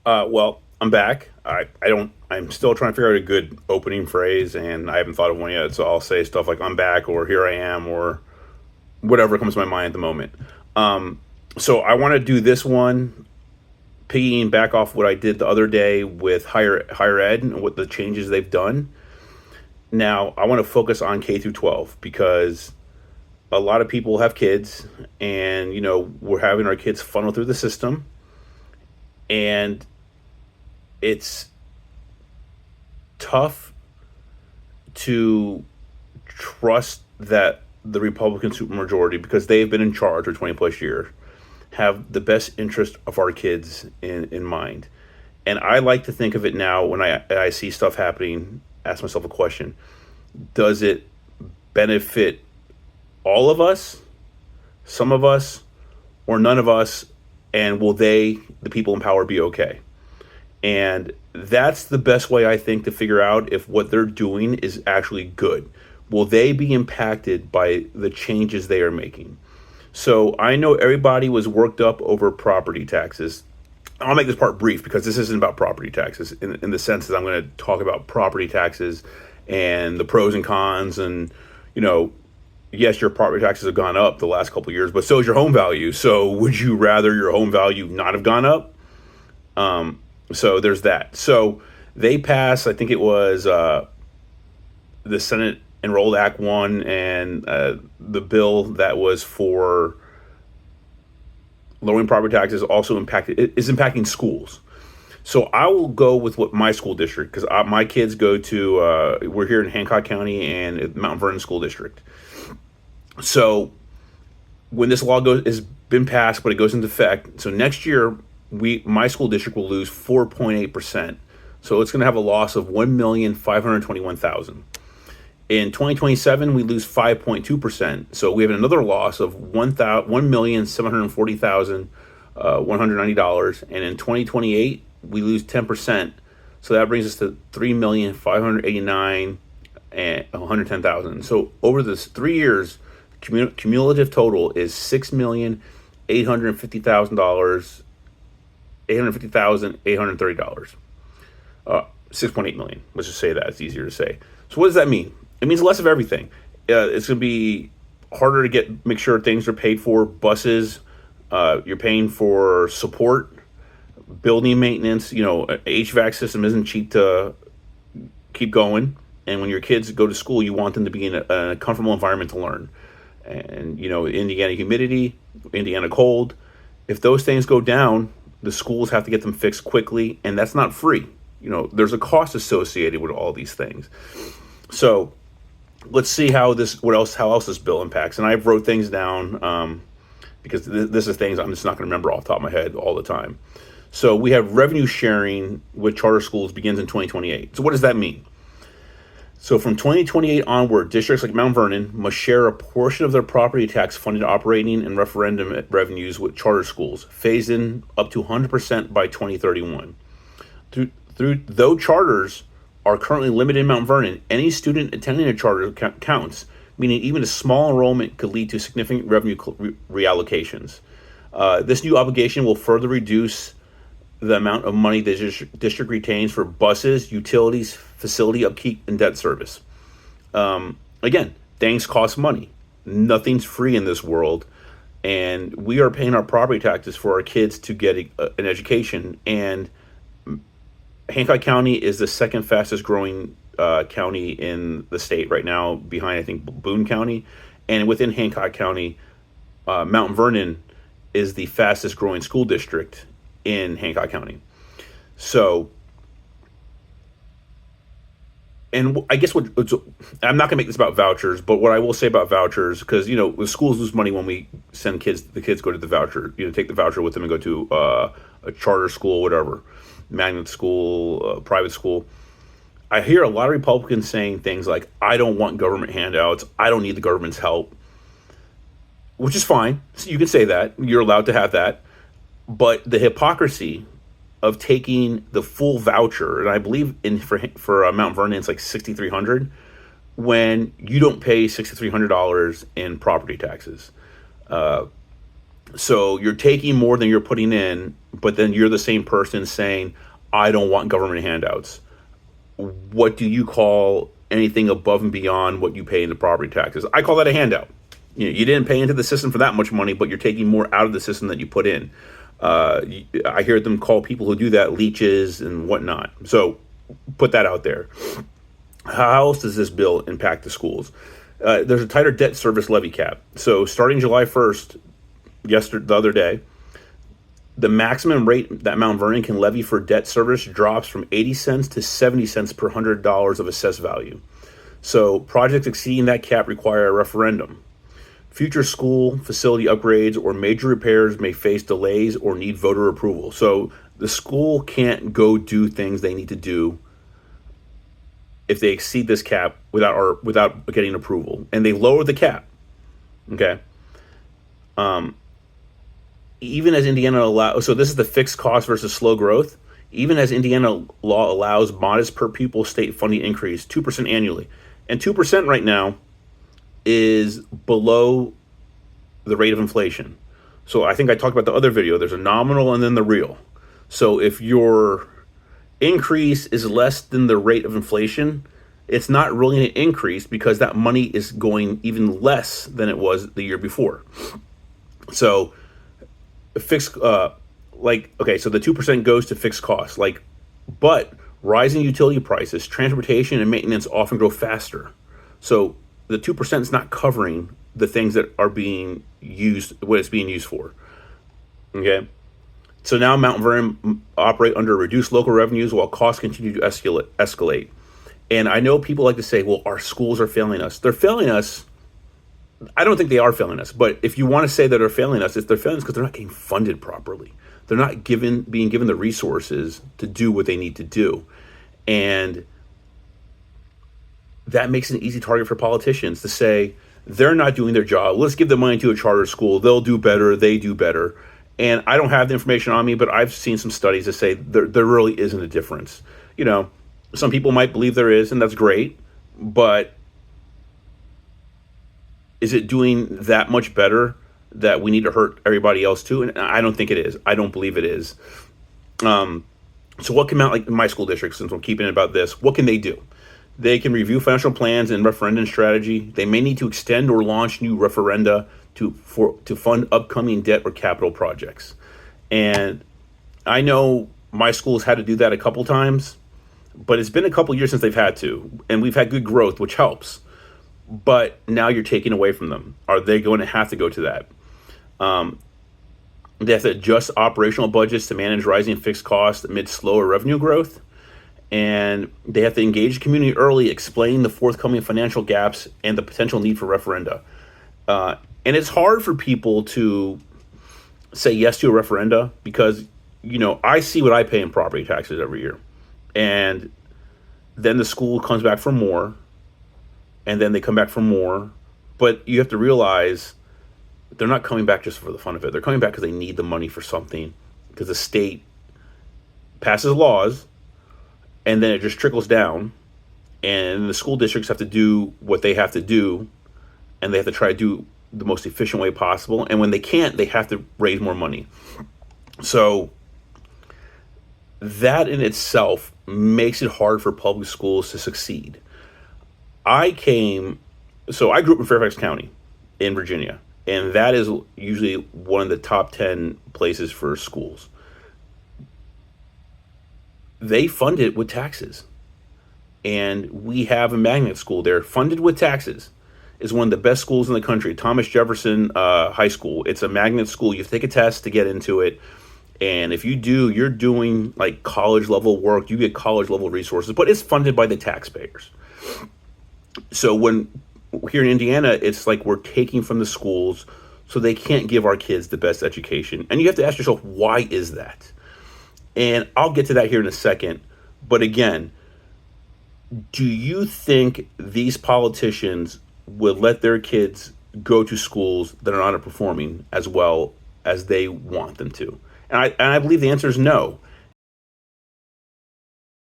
Well, I'm back. I don't. I'm still trying to figure out a good opening phrase, and I haven't thought of one yet. So I'll say stuff like "I'm back" or "Here I am" or whatever comes to my mind at the moment. So I want to do this one, piggying back off what I did the other day with higher ed and what the changes they've done. Now I want to focus on K through 12 because a lot of people have kids, and we're having our kids funnel through the system, and it's tough to trust that the Republican supermajority, because they've been in charge for 20 plus years, have the best interest of our kids in mind. And I like to think of it now when I see stuff happening, ask myself a question: does it benefit all of us, some of us, or none of us? And will they, the people in power, be okay? And that's the best way, I think, to figure out if what they're doing is actually good. Will they be impacted by the changes they are making? So I know everybody was worked up over property taxes. I'll make this part brief because this isn't about property taxes in the sense that I'm going to talk about property taxes and the pros and cons. And, yes, your property taxes have gone up the last couple of years, but so is your home value. So would you rather your home value not have gone up? So there's that. So they passed, I think it was the Senate Enrolled Act 1 and the bill that was for lowering property taxes also is impacting schools. So I will go with what my school district, because my kids go to, we're here in Hancock County and Mount Vernon School District. So when this law has been passed, but it goes into effect, so next year, my school district will lose 4.8%. So it's going to have a loss of 1,521,000. In 2027, we lose 5.2%. So we have another loss of $1,740,190. And in 2028, we lose 10%. So that brings us to 3,589,110,000. and 110,000. So over this 3 years, cumulative total is $6,850,000, $830. 6.8 million. Let's just say that it's easier to say. So what does that mean? It means less of everything. It's going to be harder to make sure things are paid for. Buses, you're paying for support, building maintenance. HVAC system isn't cheap to keep going. And when your kids go to school, you want them to be in a comfortable environment to learn. And, Indiana humidity, Indiana cold. If those things go down, the schools have to get them fixed quickly, and that's not free. There's a cost associated with all these things. So let's see how else this bill impacts. And I wrote things down because this is things I'm just not going to remember off the top of my head all the time. So we have revenue sharing with charter schools begins in 2028. So what does that mean? So from 2028 onward, districts like Mount Vernon must share a portion of their property tax funded operating and referendum revenues with charter schools, phased in up to 100% by 2031. Though charters are currently limited in Mount Vernon, any student attending a charter counts, meaning even a small enrollment could lead to significant revenue reallocations. This new obligation will further reduce the amount of money the district retains for buses, utilities, facility upkeep, and debt service. Again, things cost money. Nothing's free in this world. And we are paying our property taxes for our kids to get an education. And Hancock County is the second fastest growing county in the state right now, behind, I think, Boone County. And within Hancock County, Mount Vernon is the fastest growing school district in Hancock County. So, and I guess I'm not gonna make this about vouchers, but what I will say about vouchers, because the schools lose money when we send the kids go to the voucher, take the voucher with them and go to a charter school, whatever, magnet school, private school. I hear a lot of Republicans saying things like, "I don't want government handouts. I don't need the government's help," which is fine. So you can say that. You're allowed to have that. But the hypocrisy of taking the full voucher, and I believe for Mount Vernon it's like $6,300, when you don't pay $6,300 in property taxes. So you're taking more than you're putting in, but then you're the same person saying, I don't want government handouts. What do you call anything above and beyond what you pay in the property taxes? I call that a handout. You didn't pay into the system for that much money, but you're taking more out of the system than you put in. I hear them call people who do that leeches and whatnot. So put that out there. How else does this bill impact the schools? There's a tighter debt service levy cap. So starting July 1st, the other day, the maximum rate that Mount Vernon can levy for debt service drops from 80 cents to 70 cents per $100 of assessed value. So projects exceeding that cap require a referendum. Future school facility upgrades or major repairs may face delays or need voter approval. So the school can't go do things they need to do if they exceed this cap without getting approval. And they lower the cap. Okay. Even as Indiana allows, so this is the fixed cost versus slow growth. Even as Indiana law allows modest per pupil state funding increase, 2% annually. And 2% right now is below the rate of inflation. So I think I talked about the other video. There's a nominal and then the real. So if your increase is less than the rate of inflation, it's not really an increase because that money is going even less than it was the year before. So fixed, so the 2% goes to fixed costs, but rising utility prices, transportation, and maintenance often grow faster. So the 2% is not covering the things that are being used, what it's being used for. Okay. So now Mount Vernon operate under reduced local revenues while costs continue to escalate. And I know people like to say, well, our schools are failing us. They're failing us. I don't think they are failing us, but if you want to say that they're failing us, they're failing us because they're not getting funded properly. They're not being given the resources to do what they need to do. And that makes it an easy target for politicians to say, they're not doing their job. Let's give the money to a charter school. They'll do better. They do better. And I don't have the information on me, but I've seen some studies that say there really isn't a difference. Some people might believe there is, and that's great, but is it doing that much better that we need to hurt everybody else too? And I don't think it is. I don't believe it is. So what can like my school district, since I'm keeping it about this, what can they do? They can review financial plans and referendum strategy. They may need to extend or launch new referenda to fund upcoming debt or capital projects. And I know my school's had to do that a couple times, but it's been a couple years since they've had to, and we've had good growth, which helps. But now you're taking away from them. Are they going to have to go to that? They have to adjust operational budgets to manage rising fixed costs amid slower revenue growth. And they have to engage the community early, explain the forthcoming financial gaps and the potential need for referenda. And it's hard for people to say yes to a referenda because, I see what I pay in property taxes every year. And then the school comes back for more. And then they come back for more. But you have to realize they're not coming back just for the fun of it. They're coming back because they need the money for something. Because the state passes laws, and then it just trickles down. And the school districts have to do what they have to do. And they have to try to do the most efficient way possible. And when they can't, they have to raise more money. So that in itself makes it hard for public schools to succeed. I grew up in Fairfax County in Virginia, and that is usually one of the top 10 places for schools. They fund it with taxes, and we have a magnet school there funded with taxes. Is one of the best schools in the country, Thomas Jefferson High School. It's a magnet school. You take a test to get into it, and if you do, you're doing like college level work. You get college level resources, but it's funded by the taxpayers. So when here in Indiana, it's like we're taking from the schools so they can't give our kids the best education. And you have to ask yourself, why is that? And I'll get to that here in a second. But again, do you think these politicians would let their kids go to schools that are not performing as well as they want them to? And I believe the answer is no.